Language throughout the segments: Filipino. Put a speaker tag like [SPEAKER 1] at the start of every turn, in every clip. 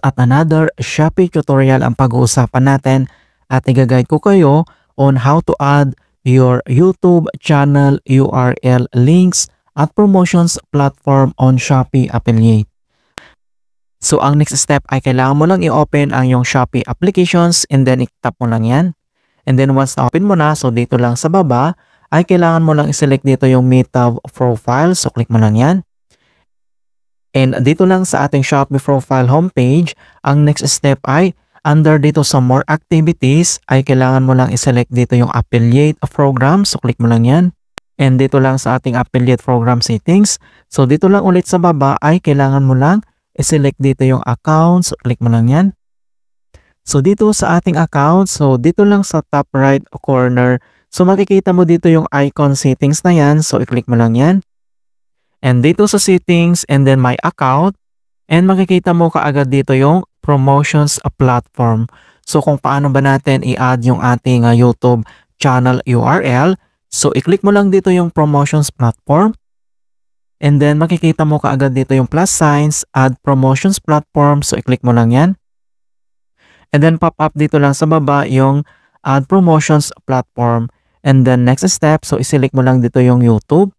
[SPEAKER 1] at another Shopee tutorial ang pag-uusapan natin at i-guide ko kayo on how to add your YouTube channel URL links at promotions platform on Shopee Affiliate. So ang next step ay kailangan mo lang i-open ang yung Shopee applications and then i-tap mo lang yan. And then once na-open mo na, so dito lang sa baba ay kailangan mo lang i-select dito yung Meta profile. So click mo lang yan. And dito lang sa ating Shopee profile homepage, ang next step ay under dito sa more activities ay kailangan mo lang i-select dito yung affiliate program. So click mo lang yan. And dito lang sa ating affiliate program settings. So dito lang ulit sa baba ay kailangan mo lang i-select dito yung accounts. So click mo lang yan. So dito sa ating account, so dito lang sa top right corner, so makikita mo dito yung icon settings na yan. So i-click mo lang yan. And dito sa settings and then my account, and makikita mo kaagad dito yung promotions platform. So kung paano ba natin i-add yung ating YouTube channel URL, so i-click mo lang dito yung promotions platform. And then makikita mo kaagad dito yung plus signs, add promotions platform. So i-click mo lang yan. And then pop up dito lang sa baba yung add promotions platform. And then next step, so i-select mo lang dito yung YouTube.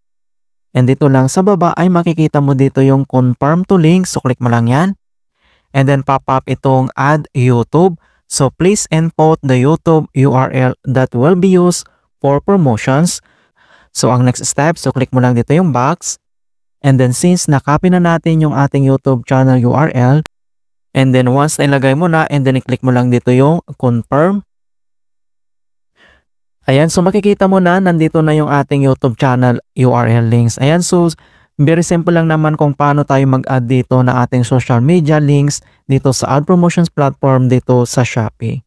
[SPEAKER 1] And dito lang sa baba ay makikita mo dito yung confirm to link. So click mo lang yan. And then pop up itong add YouTube. So please input the YouTube URL that will be used for promotions. So ang next step, so click mo lang dito yung box. And then since nakopy na natin yung ating YouTube channel URL, and then once na ilagay mo na, and then i-click mo lang dito yung confirm. Ayan, so makikita mo na nandito na yung ating YouTube channel URL links. Ayan, so very simple lang naman kung paano tayo mag-add dito na ating social media links dito sa ad promotions platform dito sa Shopee.